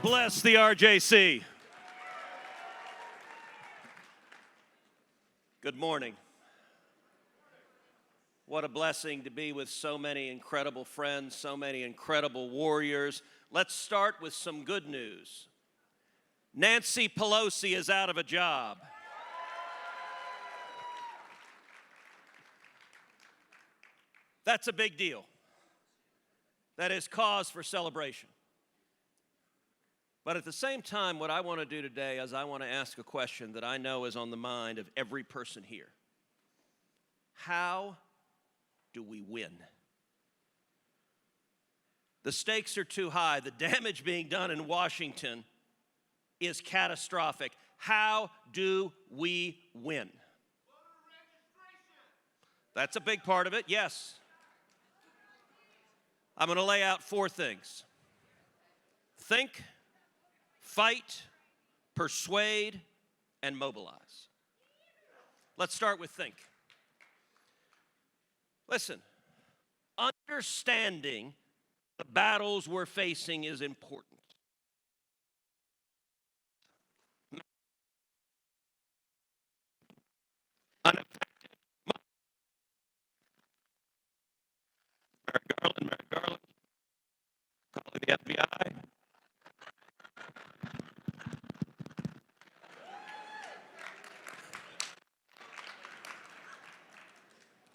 Bless the RJC. Good morning. What a blessing to be with so many incredible friends, so many incredible warriors. Let's start with some good news. Nancy Pelosi is out of a job. That's a big deal. That is cause for celebration. But at the same time, what I want to do today is I want to ask a question that I know is on the mind of every person here. How do we win? The stakes are too high. The damage being done in Washington is catastrophic. How do we win? That's a big part of it, yes. I'm going to lay out 4 things. Think, fight, persuade, and mobilize. Let's start with think. Listen, understanding the battles we're facing is important. Merrick Garland, calling the FBI.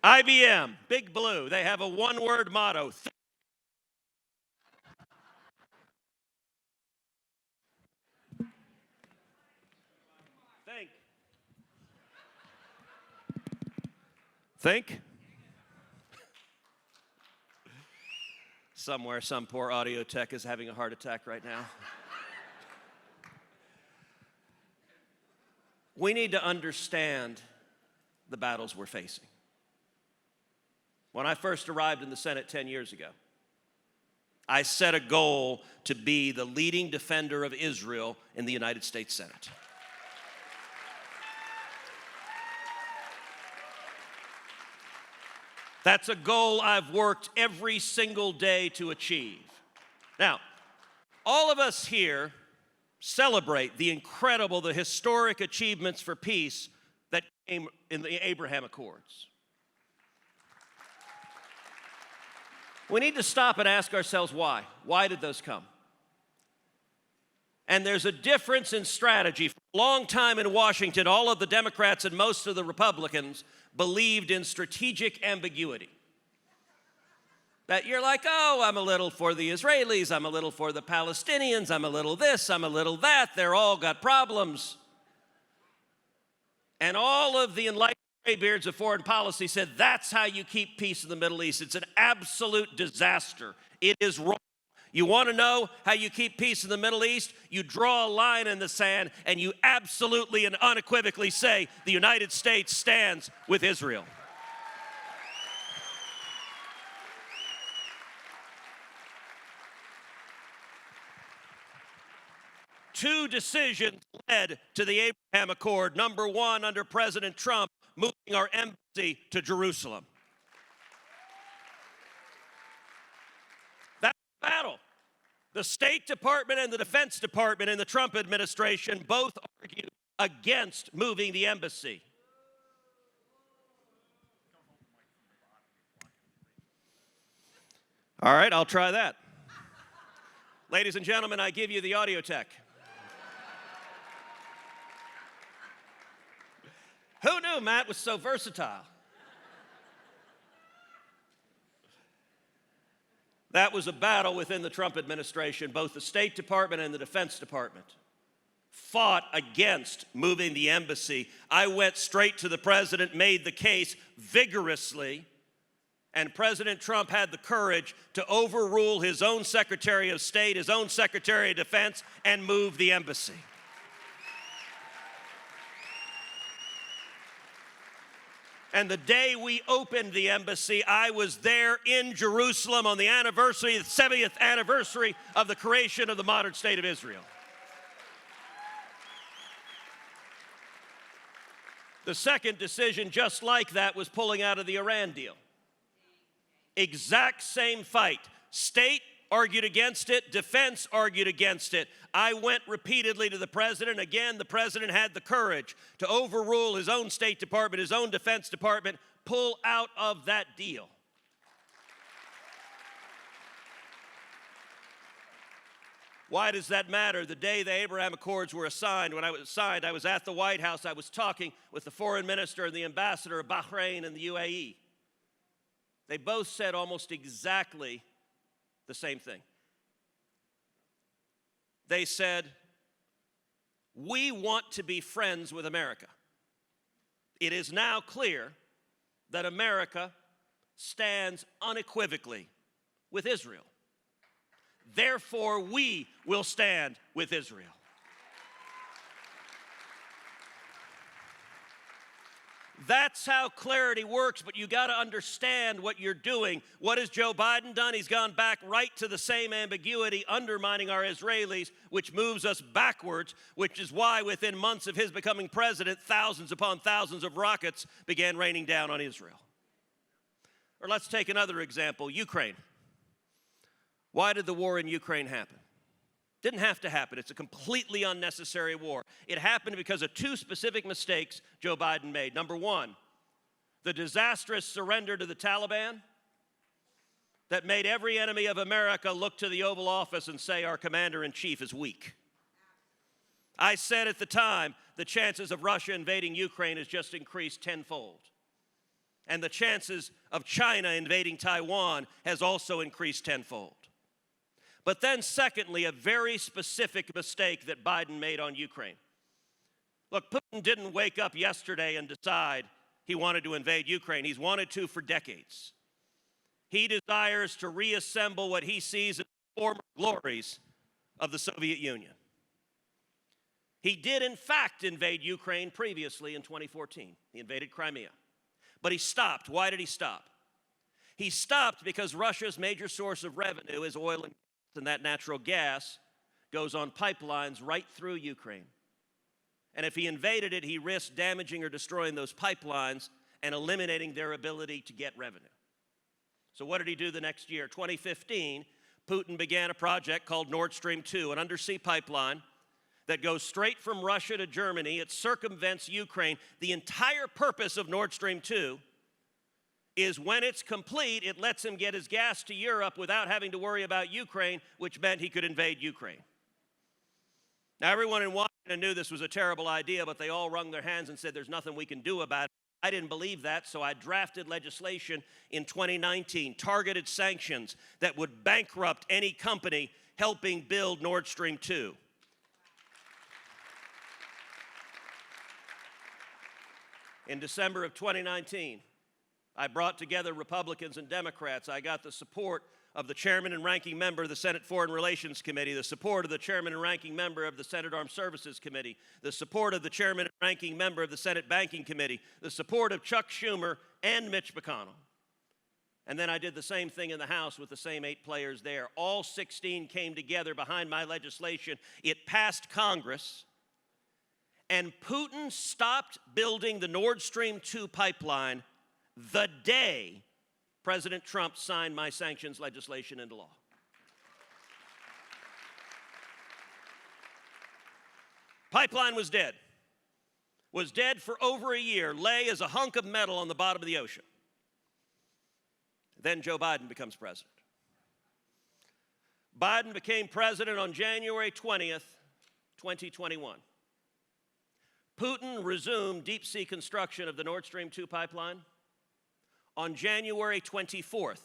IBM, Big Blue, they have a one-word motto. Think. Think. Somewhere, some poor audio tech is having a heart attack right now. We need to understand the battles we're facing. When I first arrived in the Senate 10 years ago, I set a goal to be the leading defender of Israel in the United States Senate. That's a goal I've worked every single day to achieve. Now, all of us here celebrate the incredible, the historic achievements for peace that came in the Abraham Accords. We need to stop and ask ourselves why. Why did those come? And there's a difference in strategy. For a long time in Washington, all of the Democrats and most of the Republicans believed in strategic ambiguity. That you're like, oh, I'm a little for the Israelis, I'm a little for the Palestinians, I'm a little this, I'm a little that, they're all got problems. And all of the enlightened graybeards of foreign policy said that's how you keep peace in the Middle East. It's an absolute disaster. It is wrong. You want to know how you keep peace in the Middle East? You draw a line in the sand and you absolutely and unequivocally say the United States stands with Israel. Two decisions led to the Abraham Accord. Number one, under President Trump, moving our embassy to Jerusalem. That's the battle. The State Department and the Defense Department in the Trump administration both argued against moving the embassy. All right, I'll try that. Ladies and gentlemen, I give you the audio tech. Who knew Matt was so versatile? That was a battle within the Trump administration. Both the State Department and the Defense Department fought against moving the embassy. I went straight to the president, made the case vigorously, and President Trump had the courage to overrule his own Secretary of State, his own Secretary of Defense, and move the embassy. And the day we opened the embassy, I was there in Jerusalem on the anniversary, the 70th anniversary of the creation of the modern state of Israel. The second decision, just like that, was pulling out of the Iran deal. Exact same fight. State argued against it. Defense argued against it. I went repeatedly to the president. Again, the president had the courage to overrule his own State Department, his own Defense Department, pull out of that deal. Why does that matter? The day the Abraham Accords were signed, when I was signed, I was at the White House. I was talking with the foreign minister and the ambassador of Bahrain and the UAE. They both said almost exactly the same thing. They said, we want to be friends with America. It is now clear that America stands unequivocally with Israel. Therefore, we will stand with Israel. That's how clarity works, but you got to understand what you're doing. What has Joe Biden done? He's gone back right to the same ambiguity, undermining our Israelis, which moves us backwards, which is why within months of his becoming president, thousands upon thousands of rockets began raining down on Israel. Or let's take another example, Ukraine. Why did the war in Ukraine happen? Didn't have to happen. It's a completely unnecessary war. It happened because of two specific mistakes Joe Biden made. Number one, the disastrous surrender to the Taliban that made every enemy of America look to the Oval Office and say our commander-in-chief is weak. I said at the time, the chances of Russia invading Ukraine has just increased tenfold. And the chances of China invading Taiwan has also increased tenfold. But then secondly, a very specific mistake that Biden made on Ukraine. Look, Putin didn't wake up yesterday and decide he wanted to invade Ukraine. He's wanted to for decades. He desires to reassemble what he sees as the former glories of the Soviet Union. He did, in fact, invade Ukraine previously in 2014. He invaded Crimea. But he stopped. Why did he stop? He stopped because Russia's major source of revenue is oil and that natural gas goes on pipelines right through Ukraine. And if he invaded it, he risked damaging or destroying those pipelines and eliminating their ability to get revenue. So what did he do the next year? 2015, Putin began a project called Nord Stream 2, an undersea pipeline that goes straight from Russia to Germany. It circumvents Ukraine. The entire purpose of Nord Stream 2 is when it's complete, it lets him get his gas to Europe without having to worry about Ukraine, which meant he could invade Ukraine. Now, everyone in Washington knew this was a terrible idea, but they all wrung their hands and said, there's nothing we can do about it. I didn't believe that, so I drafted legislation in 2019, targeted sanctions that would bankrupt any company helping build Nord Stream 2. In December of 2019, I brought together Republicans and Democrats. I got the support of the chairman and ranking member of the Senate Foreign Relations Committee, the support of the chairman and ranking member of the Senate Armed Services Committee, the support of the chairman and ranking member of the Senate Banking Committee, the support of Chuck Schumer and Mitch McConnell. And then I did the same thing in the House with the same 8 players there. All 16 came together behind my legislation. It passed Congress. And Putin stopped building the Nord Stream 2 pipeline the day President Trump signed my sanctions legislation into law. Pipeline was dead. Was dead for over a year, lay as a hunk of metal on the bottom of the ocean. Then Joe Biden becomes president. Biden became president on January 20th, 2021. Putin resumed deep-sea construction of the Nord Stream 2 pipeline on January 24th,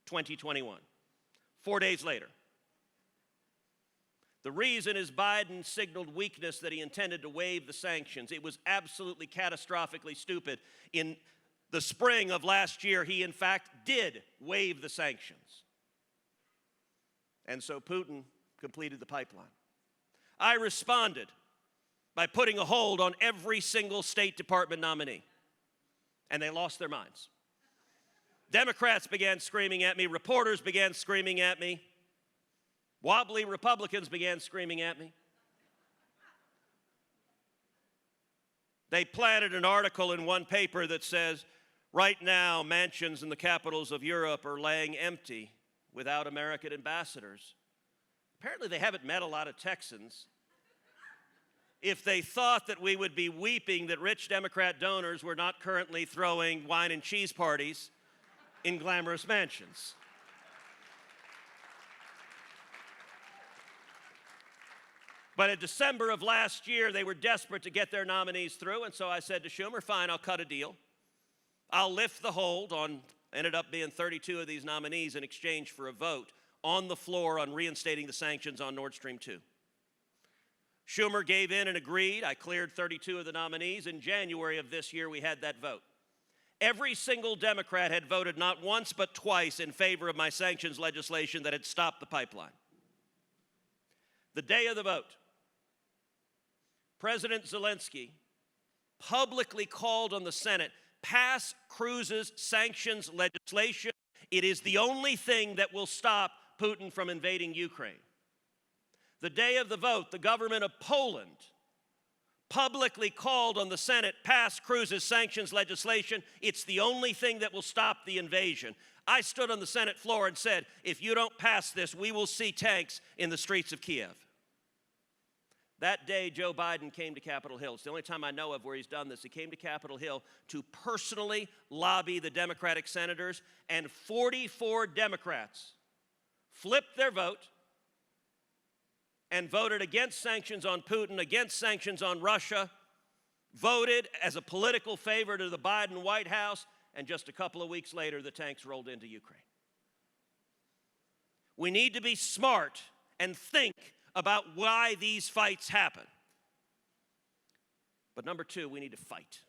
2021, 4 days later. The reason is Biden signaled weakness that he intended to waive the sanctions. It was absolutely catastrophically stupid. In the spring of last year, he in fact did waive the sanctions. And so Putin completed the pipeline. I responded by putting a hold on every single State Department nominee. And they lost their minds. Democrats began screaming at me. Reporters began screaming at me. Wobbly Republicans began screaming at me. They planted an article in one paper that says, right now, mansions in the capitals of Europe are laying empty without American ambassadors. Apparently they haven't met a lot of Texans. If they thought that we would be weeping that rich Democrat donors were not currently throwing wine and cheese parties in glamorous mansions. But in December of last year, they were desperate to get their nominees through, and so I said to Schumer, fine, I'll cut a deal. I'll lift the hold on, ended up being 32 of these nominees in exchange for a vote on the floor on reinstating the sanctions on Nord Stream 2. Schumer gave in and agreed. I cleared 32 of the nominees. In January of this year, we had that vote. Every single Democrat had voted not once but twice in favor of my sanctions legislation that had stopped the pipeline. The day of the vote, President Zelensky publicly called on the Senate, pass Cruz's sanctions legislation. It is the only thing that will stop Putin from invading Ukraine. The day of the vote, the government of Poland publicly called on the Senate, pass Cruz's sanctions legislation. It's the only thing that will stop the invasion. I stood on the Senate floor and said, if you don't pass this, we will see tanks in the streets of Kiev. That day, Joe Biden came to Capitol Hill. It's the only time I know of where he's done this. He came to Capitol Hill to personally lobby the Democratic senators, and 44 Democrats flipped their vote and voted against sanctions on Putin, against sanctions on Russia, voted as a political favor to the Biden White House, and just a couple of weeks later, the tanks rolled into Ukraine. We need to be smart and think about why these fights happen. But number two, we need to fight.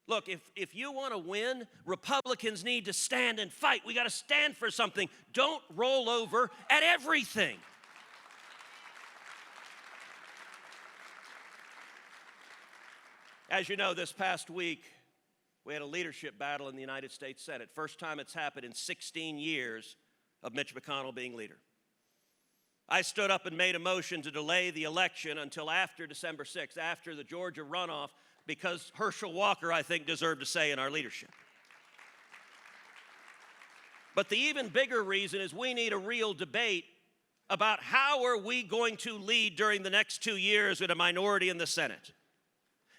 Look, if you want to win, Republicans need to stand and fight. We got to stand for something. Don't roll over at everything. As you know, this past week, we had a leadership battle in the United States Senate. First time it's happened in 16 years of Mitch McConnell being leader. I stood up and made a motion to delay the election until after December 6th, after the Georgia runoff, because Herschel Walker, I think, deserved a say in our leadership. But the even bigger reason is we need a real debate about how are we going to lead during the next 2 years with a minority in the Senate.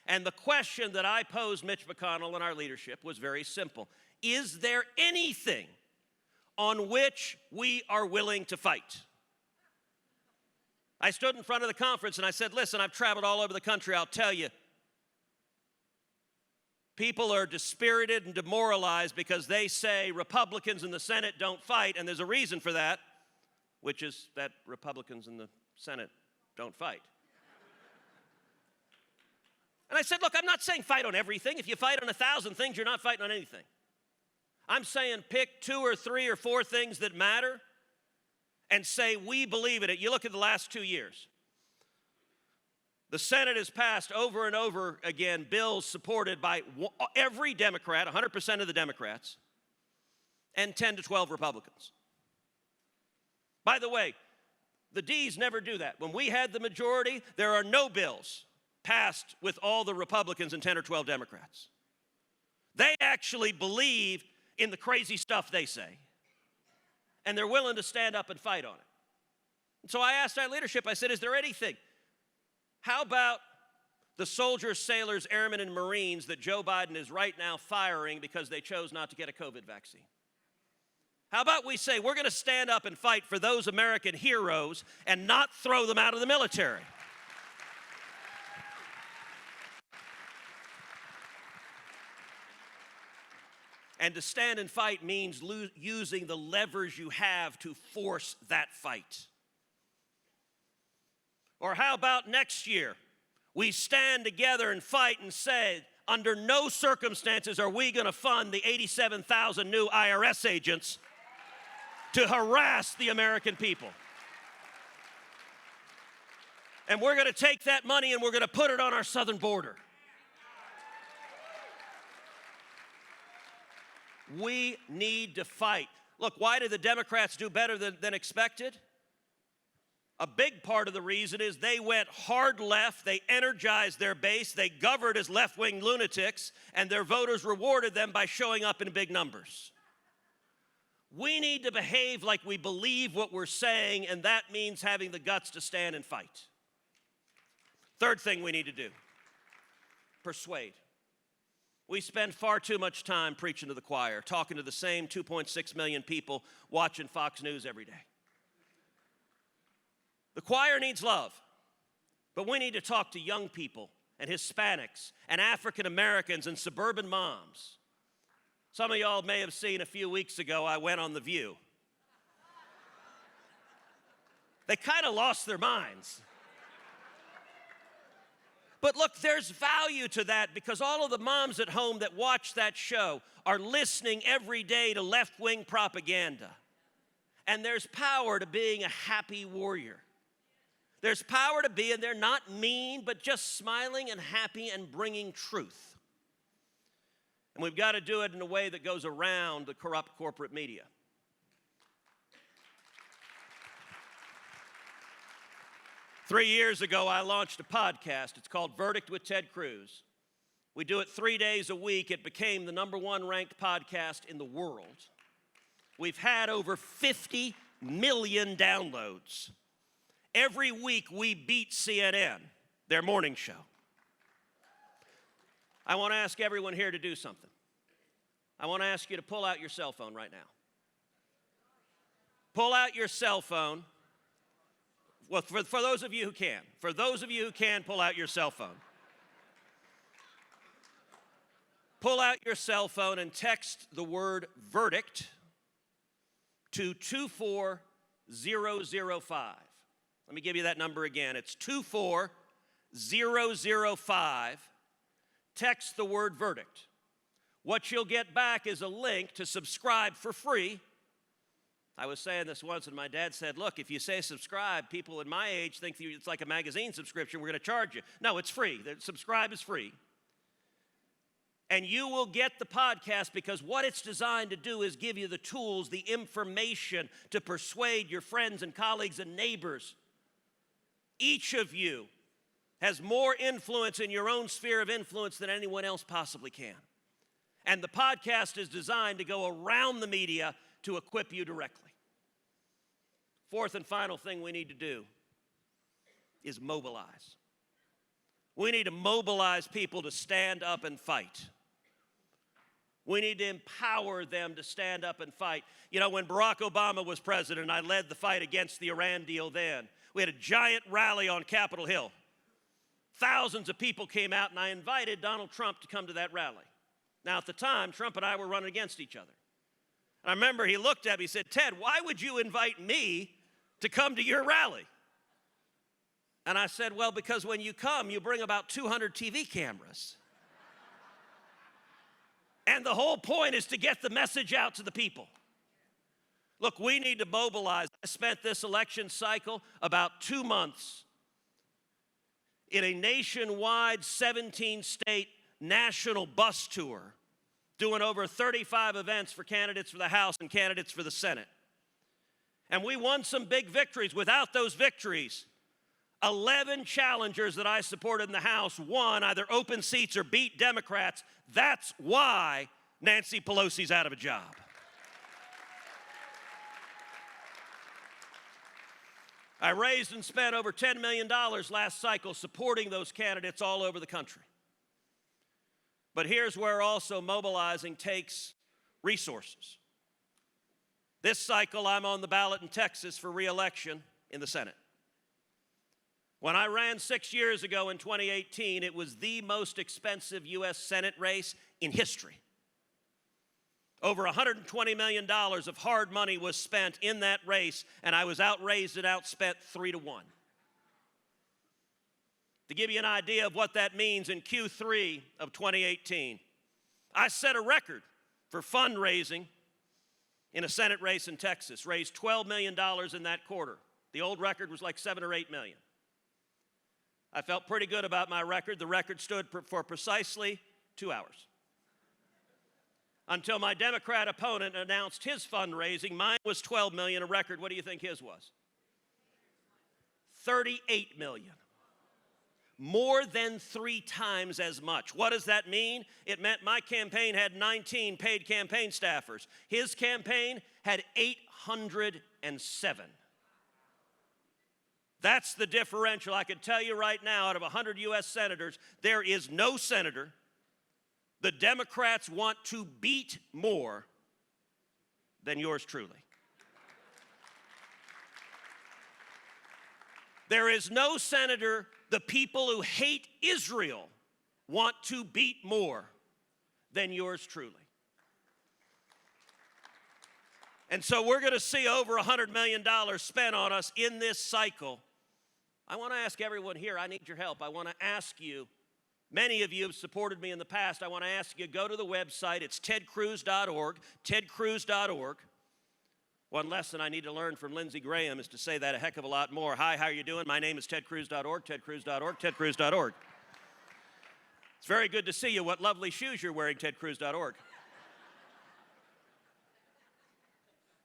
And the question that I posed Mitch McConnell and our leadership was very simple. Is there anything on which we are willing to fight? I stood in front of the conference and I said, listen, I've traveled all over the country. I'll tell you, people are dispirited and demoralized because they say Republicans in the Senate don't fight, and there's a reason for that, which is that Republicans in the Senate don't fight. And I said, look, I'm not saying fight on everything. If you fight on 1,000 things, you're not fighting on anything. I'm saying pick 2 or 3 or 4 things that matter and say we believe in it. You look at the last 2 years. The Senate has passed over and over again bills supported by every Democrat, 100% of the Democrats, and 10 to 12 Republicans. By the way, the Ds never do that. When we had the majority, there are no bills passed with all the Republicans and 10 or 12 Democrats. They actually believe in the crazy stuff they say, and they're willing to stand up and fight on it. And so I asked our leadership, I said, is there anything? How about the soldiers, sailors, airmen, and Marines that Joe Biden is right now firing because they chose not to get a COVID vaccine? How about we say we're going to stand up and fight for those American heroes and not throw them out of the military? And to stand and fight means using the levers you have to force that fight. Or how about next year, we stand together and fight and say, under no circumstances are we going to fund the 87,000 new IRS agents to harass the American people. And we're going to take that money and we're going to put it on our southern border. We need to fight. Look, why did the Democrats do better than expected? A big part of the reason is they went hard left, they energized their base, they governed as left-wing lunatics, and their voters rewarded them by showing up in big numbers. We need to behave like we believe what we're saying, and that means having the guts to stand and fight. Third thing we need to do, persuade. We spend far too much time preaching to the choir, talking to the same 2.6 million people watching Fox News every day. The choir needs love, but we need to talk to young people and Hispanics and African Americans and suburban moms. Some of y'all may have seen a few weeks ago, I went on The View. They kind of lost their minds. But look, there's value to that because all of the moms at home that watch that show are listening every day to left-wing propaganda. And there's power to being a happy warrior. There's power to being there, not mean, but just smiling and happy and bringing truth. And we've got to do it in a way that goes around the corrupt corporate media. Three years ago, I launched a podcast. It's called Verdict with Ted Cruz. We do it 3 days a week. It became the #1 ranked podcast in the world. We've had over 50 million downloads. Every week, we beat CNN, their morning show. I want to ask everyone here to do something. I want to ask you to pull out your cell phone right now. Pull out your cell phone. Well, for those of you who can. For those of you who can, pull out your cell phone. Pull out your cell phone and text the word verdict to 24005. Let me give you that number again. It's 24005. Text the word verdict. What you'll get back is a link to subscribe for free. I was saying this once, and my dad said, look, if you say subscribe, people in my age think it's like a magazine subscription. We're going to charge you. No, it's free. Subscribe is free. And you will get the podcast because what it's designed to do is give you the tools, the information to persuade your friends and colleagues and neighbors. Each of you has more influence in your own sphere of influence than anyone else possibly can. And the podcast is designed to go around the media to equip you directly. Fourth and final thing we need to do is mobilize. We need to mobilize people to stand up and fight. We need to empower them to stand up and fight. You know, when Barack Obama was president, I led the fight against the Iran deal then. We had a giant rally on Capitol Hill. Thousands of people came out, and I invited Donald Trump to come to that rally. Now, at the time, Trump and I were running against each other. And I remember he looked at me and said, Ted, why would you invite me to come to your rally? And I said, well, because when you come, you bring about 200 TV cameras. And the whole point is to get the message out to the people. Look, we need to mobilize. I spent this election cycle about 2 months in a nationwide 17-state national bus tour, doing over 35 events for candidates for the House and candidates for the Senate. And we won some big victories. Without those victories, 11 challengers that I supported in the House won either open seats or beat Democrats. That's why Nancy Pelosi's out of a job. I raised and spent over $10 million last cycle supporting those candidates all over the country. But here's where also mobilizing takes resources. This cycle, I'm on the ballot in Texas for re-election in the Senate. When I ran 6 years ago in 2018, it was the most expensive U.S. Senate race in history. Over $120 million of hard money was spent in that race, and I was outraised and outspent 3-1. To give you an idea of what that means, in Q3 of 2018, I set a record for fundraising in a Senate race in Texas, raised $12 million in that quarter. The old record was like $7 or $8 million. I felt pretty good about my record. The record stood for precisely 2 hours. Until my Democrat opponent announced his fundraising. Mine was $12 million a record. What do you think his was? $38 million. more than 3 times as much. What does that mean? It meant my campaign had 19 paid campaign staffers. His campaign had 807. That's the differential. I can tell you right now, out of 100 U.S. senators, there is no senator the Democrats want to beat more than yours truly. There is no senator the people who hate Israel want to beat more than yours truly. And so we're going to see over $100 million spent on us in this cycle. I want to ask everyone here, I need your help. I want to ask you, many of you have supported me in the past. I want to ask you, go to the website. It's tedcruz.org, tedcruz.org. One lesson I need to learn from Lindsey Graham is to say that a heck of a lot more. Hi, how are you doing? My name is tedcruz.org, tedcruz.org, tedcruz.org. It's very good to see you. What lovely shoes you're wearing, tedcruz.org.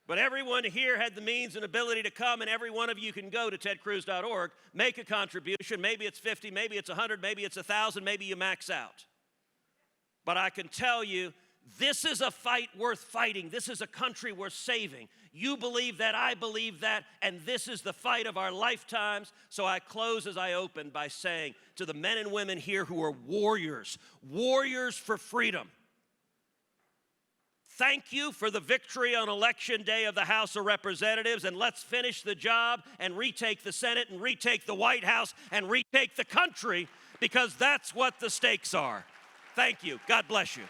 But everyone here had the means and ability to come, and every one of you can go to tedcruz.org, make a contribution. Maybe it's 50, maybe it's 100, maybe it's 1,000, maybe you max out. But I can tell you, this is a fight worth fighting. This is a country worth saving. You believe that, I believe that, and this is the fight of our lifetimes. So I close as I open by saying to the men and women here who are warriors, warriors for freedom, thank you for the victory on Election Day of the House of Representatives, and let's finish the job and retake the Senate and retake the White House and retake the country, because that's what the stakes are. Thank you. God bless you.